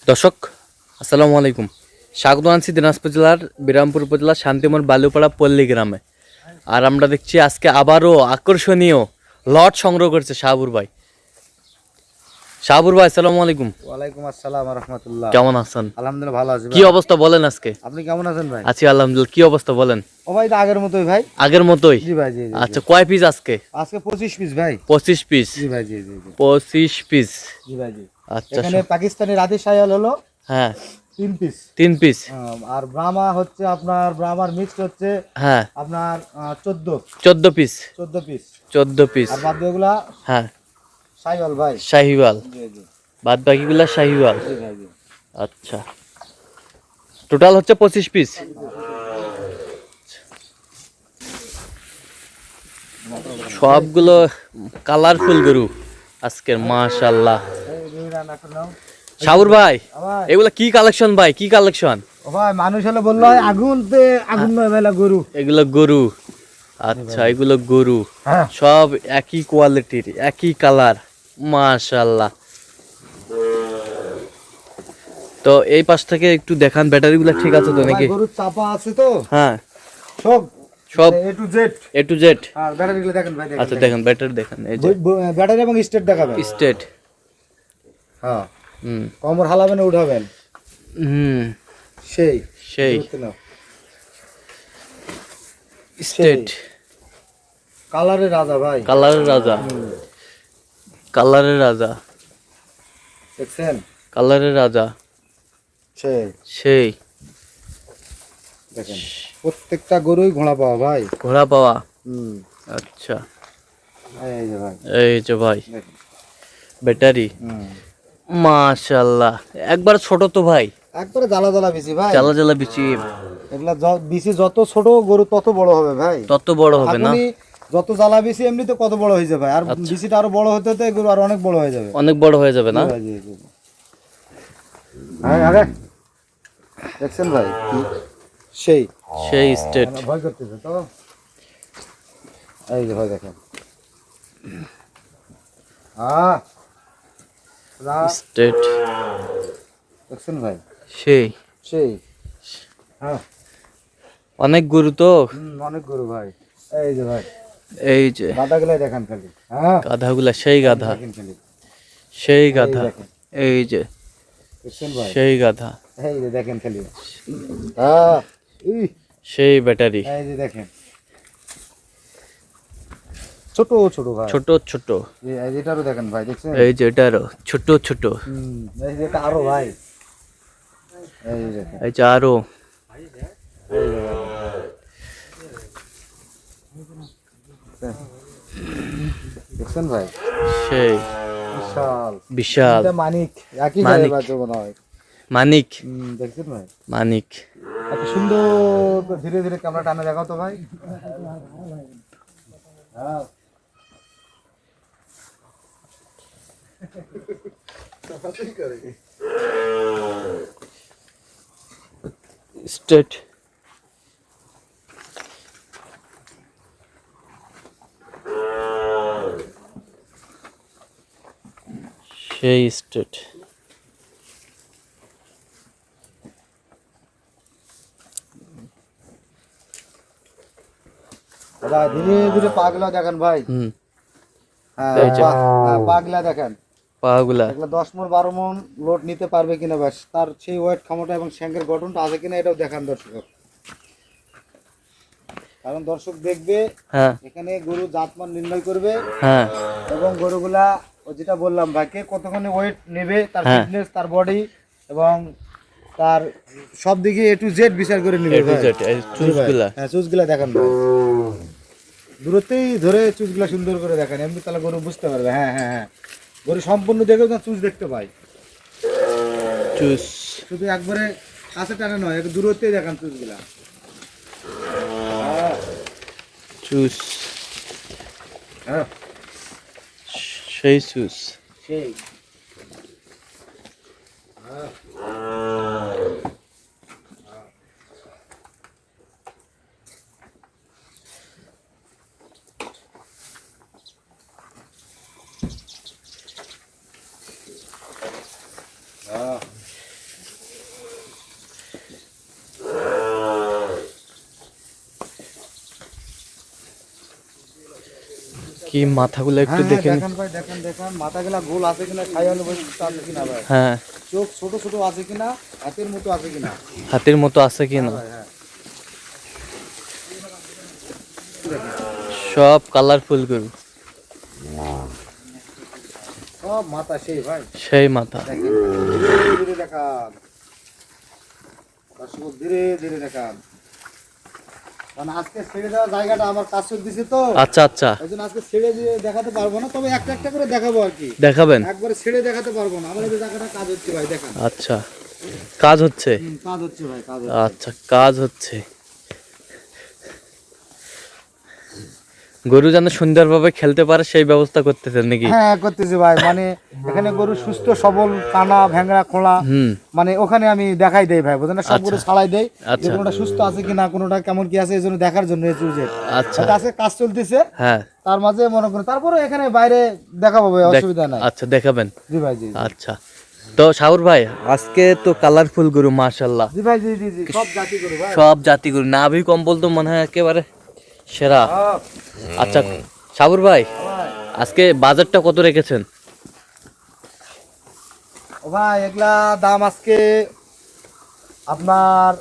দর্শক আসসালামু আলাইকুম, স্বাগত আনছি দিনাজপুর জেলার বিরামপুর উপজেলার শান্তিমোড় বালুপাড়া পল্লী গ্রামে। আর আমরা দেখছি আজকে আবারও আকর্ষণীয় লট সংগ্রহ করছে শাহাবুর ভাই। শাহাবুর ভাই আসসালামু আলাইকুম। ওয়ালাইকুম আসসালাম ওয়া রাহমাতুল্লাহ। কেমন আছেন? আলহামদুলিল্লাহ ভালো আছি কি ভাই। অবস্থা বলেন আজকে? আপনি কেমন আছেন ভাই? আছি আলহামদুলিল্লাহ। কি অবস্থা বলেন? ও ভাই তো আগের মতোই ভাই। আগের মতোই? জি ভাই, জি জি। আচ্ছা, কয় পিস আজকে? আজকে 25 পিস ভাই। 25 পিস? জি ভাই, জি জি জি। 25 পিস? জি ভাই, জি। আচ্ছা, এখানে পাকিস্তানি রাধে শায়াল হলো হ্যাঁ 3 পিস। 3 পিস? আর ব্রাহ্মা হচ্ছে আপনার ব্রাহ্মার মিক্সড হচ্ছে হ্যাঁ আপনার 14 14 পিস? 14 পিস। 14 পিস। আর বাদ বাকিগুলা হ্যাঁ শায়াল ভাই। শাহিওয়াল? জি জি। বাদ বাকিগুলা শাহিওয়াল? জি ভাই, জি। আচ্ছা, টোটাল হচ্ছে 25 পিস। সবগুলো কালারফুল গরু আজকের, মাশাআল্লাহ। এই দুই রান্না করে নাও। শাহুর ভাই, ভাই এগুলা কি কালেকশন ভাই? কি কালেকশন? ও ভাই মানুষ হলে বললো হয় আগুনতে আগুন নয় ভাইলা গরু। এগুলো গরু? আচ্ছা, এগুলো গরু হ্যাঁ সব একই কোয়ালিটির, একই কালার, মাশাআল্লাহ। তো এই পাশ থেকে একটু দেখান, ব্যাটারিগুলো ঠিক আছে তো নাকি? গরুর চাপা আছে তো হ্যাঁ সব সব এ to Z. A to Z? আর ব্যাটারিগুলো দেখেন ভাই, আচ্ছা দেখেন, ব্যাটারি দেখেন, এই যে ব্যাটারি এবং স্টেট দেখাবেন। স্টেট। হ্যাঁ হুম কমর হালাবেন উঠাবেন হুম সেই সেই ধরতে নাও। স্টেট। কালারের রাজা ভাই। কালারের রাজা? কালারের রাজা? দেখছেন কালারের রাজা সেই সেই। দেখেন প্রত্যেকটা গরুই ঘোড়া পাওয়া ভাই। ঘোড়া পাওয়া? হুম আচ্ছা, এই যে ভাই এই যে ভাই দেখেন। ব্যাটারি, হুম মাশাআল্লাহ। একবার ছোট তো ভাই, একবারে জ্বালা জ্বালা বেশি ভাই। জ্বালা জ্বালা বিচি। এগুলা বেশি যত ছোট গরু তত বড় হবে ভাই। তত বড় হবে না? এখনই যত জ্বালা বেশি এমনি তো কত বড় হয়ে যাবে, আর আচ্ছা। বেশিটা আরো বড় হতে হতে গরু আর অনেক বড় হয়ে যাবে। অনেক বড় হয়ে যাবে না? জি ভাই, জি, জি। হ্যাঁ আরে দেখছেন ভাই সেই সেই স্টেট। ভয় করতেছে তো। এই যে ভাই দেখেন স্টেট দেখছেন ভাই সেই সেই। হ্যাঁ অনেক গরু তো। অনেক গরু ভাই। এই যে ভাই এই যে গাধাগুলাই দেখেন খালি। হ্যাঁ গাধাগুলা, সেই গাধা, দেখেন খালি। সেই এই গাধা। দেখেন এই যে দেখছেন ভাই সেই গাধা, এই যে দেখেন খালি। হ্যাঁ সেই ব্যাটারি। এই যে দেখেন ছোট ছোট ভাই, ছোট ছোট। এই যে এটারও দেখেন ভাই দেখছেন। এই যে এটারও ছোট ছোট। এই যে এটা আরো ভাই। এই যে দেখেন এই যে আরো। এই যে দেখছেন ভাই সেই বিশাল বিশাল। এটা মানিক একই মানিক। জায়গায় বাচ্চা মনে হয়। মানিক? দেখছেন ভাই মানিক। এত সুন্দর করে ধীরে ধীরে ক্যামেরা টানে দেখাও তো ভাই। হ্যাঁ স্টেট। সেই স্টেট। ভাই ধীরে ধীরে পাগলা দেখেন ভাই। হ্যাঁ এই যে। পাগলা দেখেন পাগুলা এগুলো 10 মণ 12 মণ লোড নিতে পারবে কিনা, ব্যাস তার সেই ওয়েট ক্ষমতা এবং শ্যাঙ্কের গঠনটা আছে কিনা এটাও দেখান দর্শক। কারণ দর্শক দেখবে হ্যাঁ এখানে গরু জাতমান নির্ণয় করবে হ্যাঁ এবং গরুগুলা ও যেটা বললাম ভাই কে কতখানি ওয়েট নেবে, তার হ্যাঁ। ফিটনেস, তার বডি এবং তার সব দিকে A to Z বিচার করে এ নেবে টু ভাই। জেড। এই চুজগুলা? হ্যাঁ চুজগুলা দেখান ভাই, দূরতেই ধরে চুজগুলা সুন্দর করে দেখান, এমনি তাহলে গরু বুঝতে পারবে। হ্যাঁ হ্যাঁ হ্যাঁ গরু সম্পূর্ণ দেখেও না চুজ দেখতে পাই। চুজ শুধু একবারে কাছে টানা নয়, একটু দূরত্বেই দেখান চুজগুলা। চুজ হ্যাঁ সেই চুজ। সেই কি মাথাগুলো একটু হ্যাঁ, দেখে নি। দেখেন ভাই, দেখেন দেখেন মাথাগুলা গোল আছে কিনা, খাইয়ানো বৈশিষ্ট্য আছে কিনা ভাই, হ্যাঁ, চোখ ছোট ছোট আছে কিনা, হাতের মতো আছে কিনা। হাতের মতো আছে কি হ্যাঁ না। ভাই, হ্যাঁ। সব কালারফুল গরু, সব মাথা সেই ভাই, সেই মাথা। দেখেন ধীরে ধীরে দেখান দর্শক, ধীরে ধীরে দেখান। মানে আজকে ছেড়ে দেওয়ার জায়গাটা আমার কাজ দিছে তো, আচ্ছা আচ্ছা, ওই জন্য আজকে ছেড়ে দিয়ে দেখাতে পারবো না, তবে একটা একটা করে দেখাবো আর কি, দেখাবেন। একবারে ছেড়ে দেখাতে পারবো না। আমার এই জায়গাটা কাজ হচ্ছে ভাই, দেখান। আচ্ছা, কাজ হচ্ছে। কাজ হচ্ছে ভাই, কাজ হচ্ছে। আচ্ছা, কাজ হচ্ছে। গরু যেন সুন্দরভাবে খেলতে পারে সেই ব্যবস্থা করতেছেন নাকি? হ্যাঁ করতেছি ভাই, মানে এখানে গরু সুস্থ সবল, কানা ভেঙড়া খোলা, হুম, মানে ওখানে আমি দেখাই দেই ভাই, বুঝলেন না, সব গরু ছাড়াই দেই যে আচ্ছা। কোনোটা সুস্থ আছে কিনা, কোনোটা কেমন কি আছে, এই জন্য দেখার জন্য এই চুজের। আচ্ছা, আজকে কাজ চলতেছে, হ্যাঁ, তার মাঝে মনে করুন তারপরে এখানে বাইরে দেখাবো ভাই, অসুবিধা নাই। আচ্ছা, দেখাবেন। জি ভাই, জি জি। আচ্ছা, তো শাহুর ভাই আজকে তো কালারফুল গরু মাশাআল্লাহ, জি ভাই, জি জি জি, সব জাতি গরু ভাই, সব জাতি গরু। নাভি কম্বল তো মনে হয় একেবারে সেরা। সব। আচ্ছা শাহুর ভাই, ভাই, আজকে বাজারটা কত রেখেছেন? ও ভাই এগুলা দাম আজকে আপনার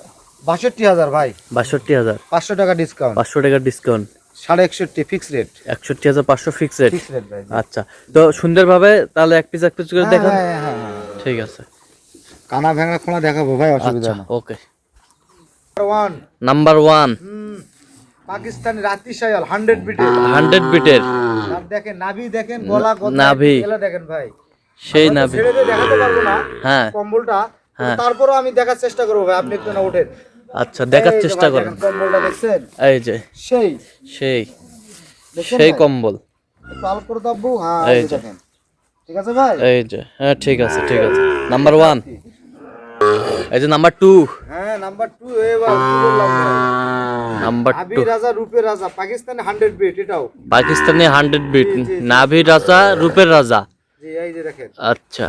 ৬২,০০০ ভাই, ৬২,০০০, 500 টাকা ডিসকাউন্ট, 500 টাকার discount, 61.5 fix rate, ৬১,৫০০ fix rate. Fix rate ভাই, জি। আচ্ছা, তো সুন্দরভাবে তাহলে এক পিস করে হ্যাঁ, দেখান। হ্যাঁ, হ্যাঁ, হ্যাঁ। ঠিক আছে, কানা ভেঙা খোলা দেখাবো ভাই, অসুবিধা আচ্ছা, না। ওকে। ওয়ান নাম্বার 1, পাকিস্তানি রাতি শায়াল 100 বিটের, 100 বিটের আর দেখেন নাভি, দেখেন গলা গদা, নাভি। এলা দেখেন ভাই, সেই আমরা তো নাভি। ছেড়ে দিয়ে দেখাতে পারবো না হ্যাঁ, কম্বলটা, হ্যাঁ। তারপরেও আমি দেখার চেষ্টা করবো ভাই, আপনি একটু না ওঠেন। আচ্ছা, দেখার এই যে চেষ্টা ভাই, করেন। দেখেন কম্বলটা দেখছেন, এই যে সেই সেই দেখছেন সেই ভাই? কম্বল, একটু আল করে দাববো, হ্যাঁ এই এই যে যে। দেখেন, ঠিক আছে ভাই, এই যে, হ্যাঁ, ঠিক আছে, ঠিক আছে। নাম্বার 1, এই যে নাম্বার 2, হ্যাঁ নাম্বার 2, এবার কি বললাম ভাই, নাম্বার আবি 2 রাজা রূপের রাজা, পাকিস্তানি 100 বিট, এটাও পাকিস্তানি 100 বিট, জি, জি, জি। নাভি রাজা, রূপের রাজা। জি, এই যে দেখেন, আচ্ছা,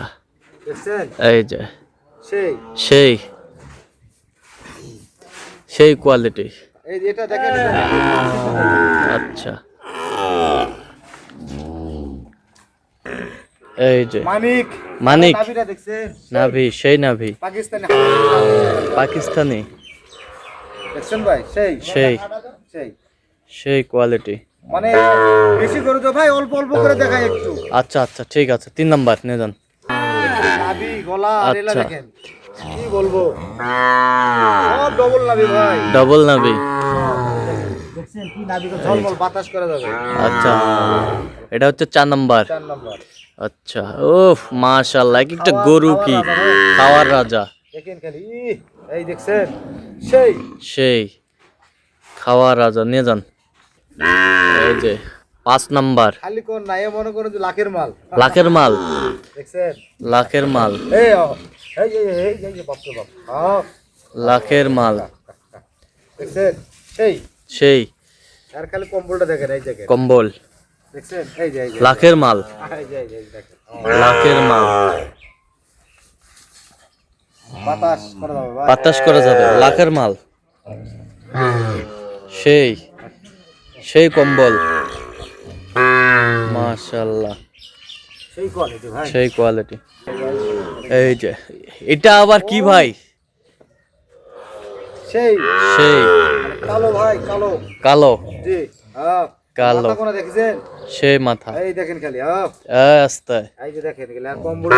দেখছেন, এই যে সেই সেই সেই কোয়ালিটি। এই যে এটা দেখেন, এটা দেখেন। আচ্ছা, এই যে মানিক, মানিক। নাভিটা দেখছেন, নাভি, সেই নাভি, পাকিস্তানি পাকিস্তানি, দেখছেন ভাই, সেই সেই সেই সেই কোয়ালিটি। মানে বেশি করে তো ভাই অল্প অল্প করে দেখাই একটু, আচ্ছা আচ্ছা, ঠিক আছে, 3 নাম্বার নিয়ে যান। নাভি গলা আর এলা আচ্ছা। দেখেন, কি বলবো, সব ডবল নাভি ভাই, ডবল নাভি। দেখছেন কি নাভি, তো ঝলমল বাতাস করা যাবে। আচ্ছা, এটা হচ্ছে 4 নাম্বার। 4 নাম্বার, আচ্ছা, ওফ মাশাআল্লাহ, এক একটা গরু কি খাওয়ার রাজা। দেখেন খালি, এই দেখছেন, সেই সেই খাওয়ার রাজা, নিয়ে যান। এই যে 5 নাম্বার, খালি কোন না, এ মনে করেন যে লাখের মাল, লাখের মাল, দেখছেন, লাখের মাল, এই এই এই বাপ রে বাপ, লাখের মাল, দেখছেন, সেই সেই আর খালি কম্বলটা দেখেন, এই দেখেন, কম্বল, দেখছেন, এই যে এই যে লাখের মাল, এই যে এই দেখেন, লাখের মাল, বাতাস করা যাবে ভাই, বাতাস করা যাবে, লাখের মাল, সেই সেই কম্বল, মাশাআল্লাহ, সেই কোয়ালিটি ভাই, সেই কোয়ালিটি। এই যে এটা আবার কি ভাই? সেই সেই কালো ভাই, কালো, কালো, জি, হ্যাঁ কালো, মাথা কোনা দেখেছেন, সেই মাথা, এই দেখেন খালি, আস্তে, এই যে দেখেন খালি, আর কম্বল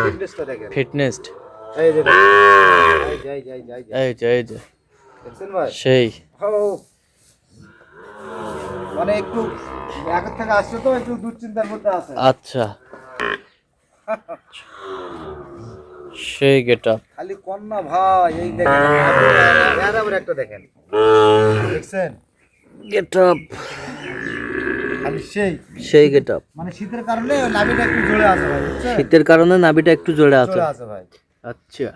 ফিটনেসটা দেখেন, ফিটনেস, এই যে দেখেন, এই যে এই যে এই যে এই যে, এই যে এই যে দেখছেন ভাই, সেই মানে একটু আগের থেকে আসছে তো একটু দুশ্চিন্তার মধ্যে আছে, আচ্ছা, সেই গেটআপ, খালি কন্যা ভাই, এই দেখেন, আর আবার একটা দেখেন, দেখছেন, গেটআপ, খালি সেই সেই গেটআপ। মানে শীতের কারণে ওই নাভিটা একটু জোরে আছে ভাই, বুঝছেন, শীতের কারণে নাভিটা একটু জোরে আছে। জোরে আছে ভাই, আচ্ছা,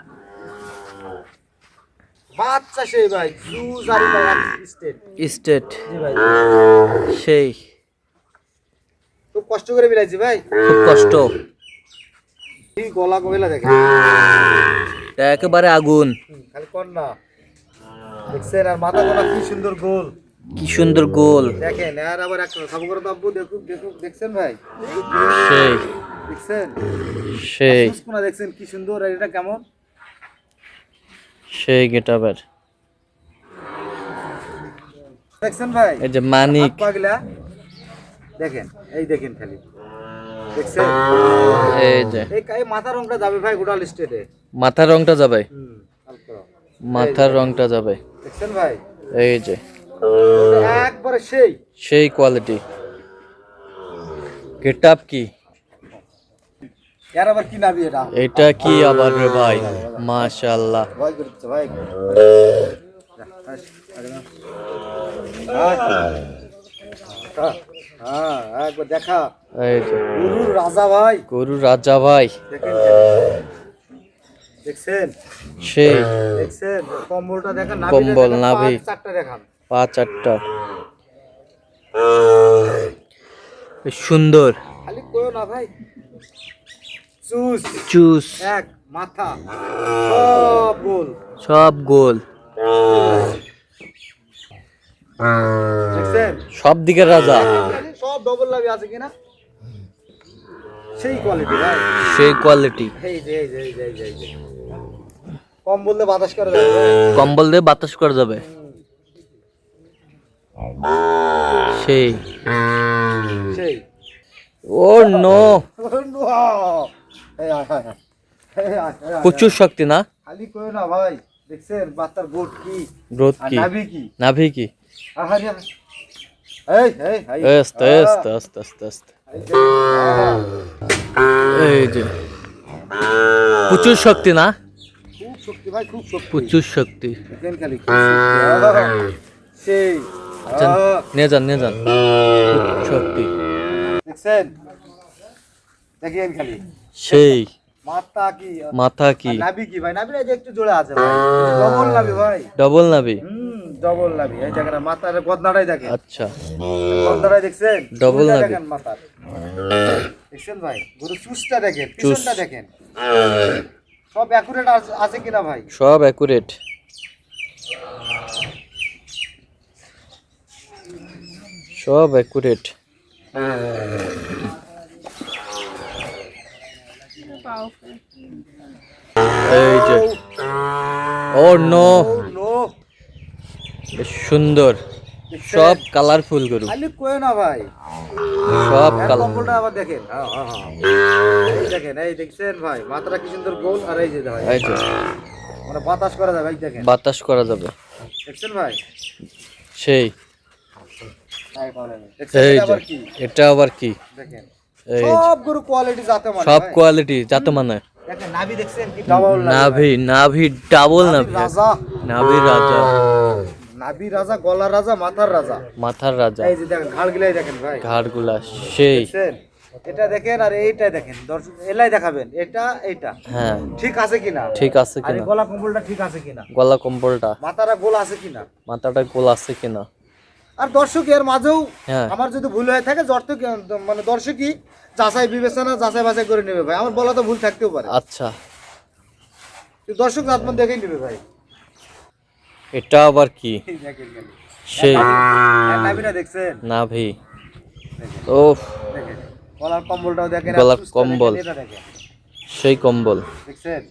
বাচ্চা সেই ভাই, জুস আর ভাই স্টেট, স্টেট, জি ভাই, সেই খুব কষ্ট করে বিলাইছি ভাই, খুব কষ্ট, এই গলা গলা দেখেন, একেবারে আগুন, খালি কন্যা, দেখছেন, আর মাথা গোলা কি সুন্দর গোল, কি সুন্দর গোল। দেখেন আর আবার একটা খাবো করে তো আব্বু দেখুন দেখুন দেখছেন ভাই সেই দেখছেন সেই কোনা দেখছেন কি সুন্দর আর এটা কেমন সেই গেটাবের। দেখছেন ভাই এই যে মানিক, পাগলা দেখেন এই দেখেন খালি দেখছেন এই যে এই মাথার রংটা যাবে ভাই গোটাল স্টেটে মাথার রংটা যাবে, অল্প মাথার রংটা যাবে। দেখছেন ভাই এই যে একবারে সেই সেই কোয়ালিটি। গেটআপ কি, এর আবার কি নাবি এটা এটা কি আবার রে ভাই, মাশাআল্লাহ। ভয় করছে ভাই হ্যাঁ একবার দেখা এই যে গরুর রাজা ভাই গরুর রাজা ভাই, দেখেন দেখছেন সেই দেখছেন কম্বলটা দেখেন কম্বল, নাভি। চারটা দেখান পা চারটা, বেশ সুন্দর। খালি কইও না ভাই চুস চুস এক মাথা সব গোল সব গোল, দেখছেন সব দিকের রাজা, খালি সব ডবল লাভি আছে কিনা সেই কোয়ালিটি ভাই সেই কোয়ালিটি। এই যে এই যে এই যে এই যে এই যে কম বললে বাতাস করে দেবে কম্বল দিয়ে বাতাস করা যাবে, সেই সেই ও নো, এই আয়, আয়, আয়। এই আয়, এই আয়, প্রচুর শক্তি না, খালি কইও না ভাই দেখছেন বাচ্চার গোট কি গ্রোথ আর কি, নাভি কি নাভি কি, আহারে এই এই এই আস্তে আস্তে আস্তে আস্তে আস্তে, এই যে প্রচুর শক্তি না, খুব শক্তি ভাই খুব শক্তি প্রচুর শক্তি। দেখেন খালি কি শক্তি। সেই যান, নিয়ে যান নিয়ে যান, খুব শক্তি, দেখছেন দেখেন খালি সেই মাথা কি মাথা কি, আর নাভি কি ভাই নাভিটা যে একটু জোরে আছে ভাই ডবল নাভি ভাই ডবল নাভি, ডবল নাভি এই জায়গাটা মাথার গদনাটাই দেখেন আচ্ছা গদনাটাই দেখছেন Double চুলটা নাভি। দেখেন মাথার দেখছেন ভাই গরু চুসটা দেখেন পিছনটা দেখেন সব অ্যাকুরেট আছে কিনা ভাই সব অ্যাকুরেট, সব অ্যাকুরেট। এই যে ও নো, নো বেশ সুন্দর, সব কালারফুল গরু, খালি কই না ভাই সব এর কালার। কম্বলটা আবার দেখেন হ্যাঁ হ্যাঁ হ্যাঁ এই দেখেন এই দেখছেন ভাই মাথাটা কি সুন্দর গোল আর এই যে ভাই এই যে মানে বাতাস করা যায় ভাই দেখেন বাতাস করা যাবে, দেখছেন ভাই সেই দেখছেন এই এটা যে আবার কি এটা আবার কি, দেখেন এই যে সব গরু কোয়ালিটি জাতে মানে সব ভাই। কোয়ালিটি যাতে মানে, দেখেন নাভি দেখছেন কি ডাবল নাভি নাভি ডাবল নাভি, রাজা নাভি রাজা, নাভি রাজা গলা রাজা মাথার রাজা মাথার রাজা, এই যে দেখেন ঘাড়গুলাই দেখেন ভাই ঘাড়গুলা সেই, দেখছেন এটা দেখেন আর এইটা দেখেন দর্শক এলাই দেখাবেন এটা এইটা হ্যাঁ ঠিক আছে কিনা ঠিক আছে আর এই কিনা, গলা কম্বলটা ঠিক আছে কিনা গলা কম্বলটা, মাথাটা গোল আছে কিনা মাথাটা গোল আছে কিনা, আর দর্শক এর মাঝেও হ্যাঁ আমার যদি ভুল হয়ে থাকে মানে দর্শকই যাচাই বিবেচনা যাচাই বাছাই করে নেবে ভাই আমার বলা তো ভুল থাকতেও পারে আচ্ছা। কিন্তু দর্শক জাতমান দেখেই নেবে ভাই এটা আবার কি, দেখেন খালি। সেই আর নাভিটা দেখছেন নাভি, দেখেন, ও দেখেন গলার কম্বলটাও দেখেন আর গলার চুষটা কম্বল। দেখেন, এটা দেখেন সেই কম্বল, দেখছেন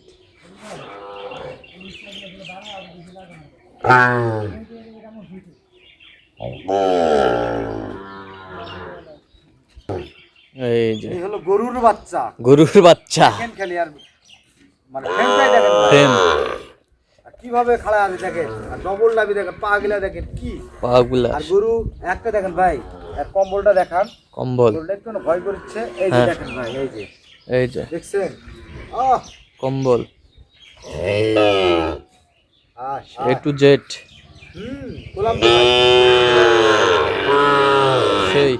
এই যে এই হলো গরুর বাচ্চা গরুর বাচ্চা, দেখেন খালি আর মানে ফ্রেমটাই দেখেন ভাই। ফ্রেম, আর কিভাবে খাড়া আছে দেখেন আর ডবল নাভি দেখেন পা গিলা দেখেন কি পাগুলা, আর গরু একটা দেখেন ভাই আর কম্বলটা দেখান কম্বল, গরুটা একটু না ভয় করছে এই যে হ্যাঁ। দেখেন ভাই এই যে এই যে দেখছেন আহ কম্বল, আহ এ টু জেড, গোলাম তো ভাই। সেই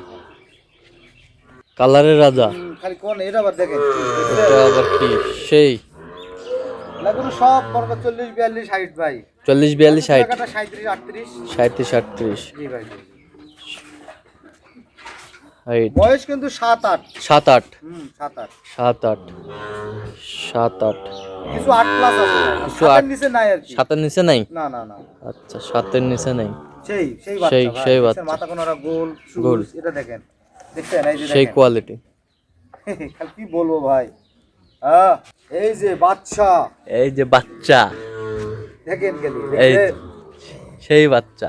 কালারের রাজা, খালি কোন এটা আবার দেখেন এটা আবার কি, সেই লাগলো সব মনে করেন 40 42 60 ভাই 40 42 60 টাকাটা 37 38 37 38, জি ভাই হাইট বয়স কিন্তু 7 8 7 8 7 8 7 8 7 8, কিছু 8 প্লাস আছে কিছু কিছু 8 আট- নিচে নাই আর কি 7 এর নিচে নাই, না না না আচ্ছা 7 এর নিচে নাই, সেই সেই বাচ্চা সেই ভাই, বাচ্চা মাথা কোনরা গোল গোল। সুজ, এটা দেখেন, দেখছেন এই যে সেই দেখেন কোয়ালিটি। খালি কি বলবো ভাই, এই যে বাচ্চা, এই যে বাচ্চা, দেখেন খালি এই দেখেন সেই বাচ্চা।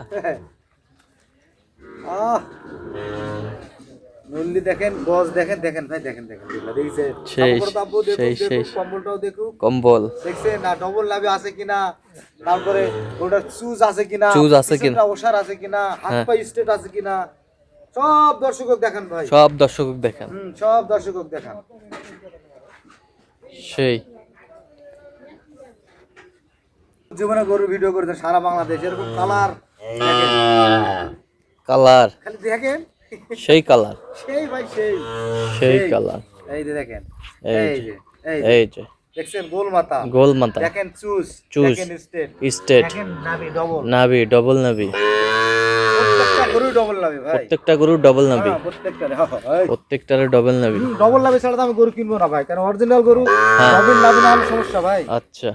নল্লি দেখেন, গজ দেখেন, দেখেন ভাই, দেখেন দেখেন দেখছেন, সেই সেই কম্বলটাও দেখুন, কম্বল, দেখছেন না ডবল লাভে আছে কিনা, তারপরে ওটার চুজ আছে কিনা, চুজ আছে কিনা, ওষার আছে কিনা, হাত পা স্ট্রেট আছে কিনা, সব দর্শক দেখান ভাই, সব দর্শক দেখেন। সব দর্শক দেখান। সেই জীবনে গরু ভিডিও করতে সারা বাংলাদেশ এরকম কালার দেখেন, কালার, খালি দেখেন সেই কালার, সেই ভাই সেই সেই কালার। এই যে দেখেন, এই এই যে, যে এই এই যে দেখছেন গোল মাথা, গোল মাথা, দেখেন চুজ, চুজ, দেখেন স্টেট, স্টেট, দেখেন নাভি ডবল, নাভি ডবল নাভি, প্রত্যেকটা গরু ডবল নাভি ভাই, প্রত্যেকটা গরু ডবল নাভি, প্রত্যেকটা প্রত্যেকটার ডবল নাভি। ডবল নাভি ছাড়া তো আমি গরু কিনবো না ভাই, কারণ অরিজিনাল গরু ডবল নাভি না হলে সমস্যা ভাই, আচ্ছা,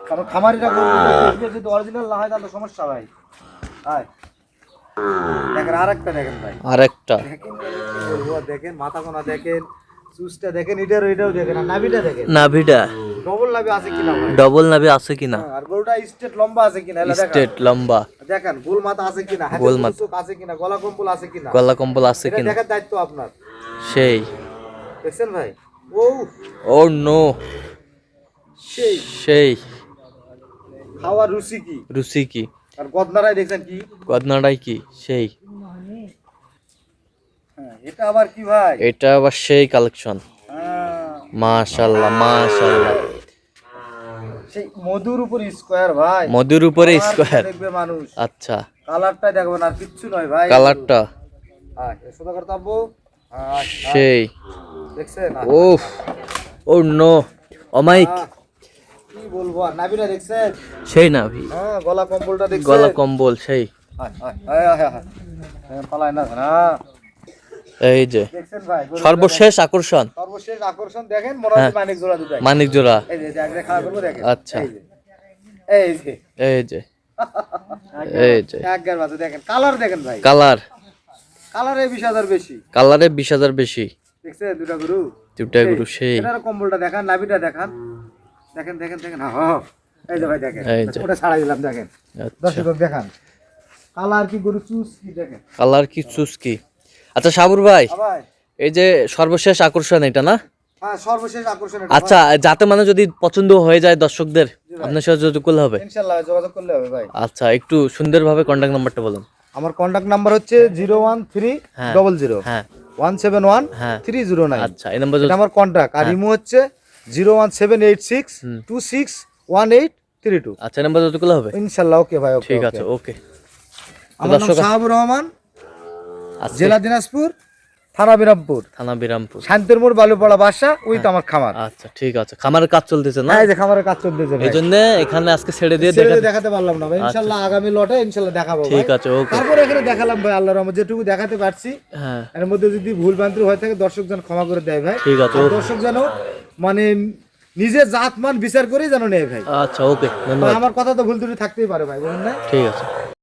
কারণ খামারিরা গরু যদি অরিজিনাল না হয় তাহলে সমস্যা ভাই। ভাই দেখেন আরেকটা দেখেন ভাই, আরেকটা দেখেন কি বলবো, দেখেন মাথা কোনা দেখেন, চুজটা দেখেন, এটাও দেখেন, আর নাভিটা দেখেন, নাভিটা ডবল নাভি আছে কিনা ভাই, ডবল নাভি আছে কিনা, আর গরুটা স্টেট লম্বা আছে কিনা, এলা দেখেন স্টেট লম্বা, দেখেন গোল মাথা আছে কিনা, হাতে গোল মাথা চোখ আছে কিনা, গলা কম্বল আছে কিনা, গলা কম্বল আছে এটা কিনা, দেখার দায়িত্ব আপনার। সেই দেখছেন ভাই, ও ও নো, সেই সেই খাওয়ার রুচি কি, রুচি কি, আর গদনারাই দেখছেন কি, গদনাটাই কি, সেই এটা আবার কি ভাই, এটা আবার সেই কালেকশন, মাশাআল্লাহ মাশাআল্লাহ, সেই মধুর উপর স্কয়ার ভাই, মধুর উপরে কালার স্কয়ার, দেখবে মানুষ, আচ্ছা কালারটা দেখবেন আর কিচ্ছু নয় ভাই, কালারটা সোজা করতে আব্বু, সেই, দেখছেন ওফ ও নো অমাইক, কি বলবো, আর নাভিটা দেখছেন, সেই নাভি, গলা কম্বলটা দেখছেন, গলা কম্বল, সেই পালায় না এই যে দেখছেন ভাই, সর্বশেষ আকর্ষণ, সর্বশেষ আকর্ষণ দেখেন, মনে হচ্ছে মানিক জোড়া দুটো, মানিক জোড়া, এই যে আগে খাওয়া করবো দেখেন, আচ্ছা এই যে এই যে এই যে একগার বাজে দেখেন, কালার দেখেন ভাই, কালার, কালারে 20,000 বেশি, কালারে 20,000 বেশি, দেখছেন দুটা গরু, দুটা গরু, সেই এটার কম্বলটা দেখান, নাভিটা দেখান, দেখেন দেখেন দেখেন, এই যে ভাই দেখেন, এই যে। ওটা ছাড়াই দিলাম দেখেন, আচ্ছা দর্শক দেখান কালার কি, গরু চুজ কি দেখেন কালার কি, চুস্কি। আচ্ছা সাবুর ভাই, ভাই, এই যে সর্বশেষ আকর্ষণ এটা না, সর্বশেষ আকর্ষণ এটা আচ্ছা যাতে মানে যদি পছন্দ হয়ে যায় দর্শকদের, আপনার সাথে যোগাযোগ করলে হবে, ইনশাআল্লাহ যোগাযোগ করলে হবে ভাই। আচ্ছা একটু সুন্দরভাবে কন্ট্যাক্ট নাম্বারটা বলুন। আমার কন্টাক্ট নাম্বার হচ্ছে 01300 হ্যাঁ 171 হ্যাঁ 309, আচ্ছা এই নাম্বার এটা আমার কন্টাক্ট, আর ইমো হচ্ছে 01786261832, আচ্ছা এই নাম্বার যোগাযোগ করলে হবে, ইনশাআল্লাহ। ওকে ভাই, ওকে ঠিক আছে, ওকে। আমার নাম শাহাবুর রহমান, জেলা দিনাজপুর, থানা বিরামপুর, থানা বিরামপুর, শান্তির মোড়, বালুপাড়া বাসা, ওই তো আমার খামার। আচ্ছা ঠিক আছে, খামারের কাজ চলতেছে না, এই যে খামারের কাজ চলতেছে ভাই, এই জন্য এখানে আজকে ছেড়ে দিয়ে দেখাতে পারলাম না ভাই, ইনশাআল্লাহ আগামী লটে ইনশাআল্লাহ দেখাবো ভাই। ঠিক আছে, ওকে। তারপর এখানে দেখালাম ভাই, আল্লাহর রহমতে যেটুকু দেখাতে পারছি, হ্যাঁ এর মধ্যে যদি ভুল ভ্রান্তি হয়ে থাকে দর্শক যেন ক্ষমা করে দেয় ভাই, ঠিক আছে, আর ওকে। দর্শক যেন মানে নিজের জাত মান বিচার করেই যেন নেয় ভাই, আচ্ছা ওকে, ধন্যবাদ, আমার কথা তো ভুল ত্রুটি থাকতেই পারে ভাই, বলুন না। ঠিক আছে।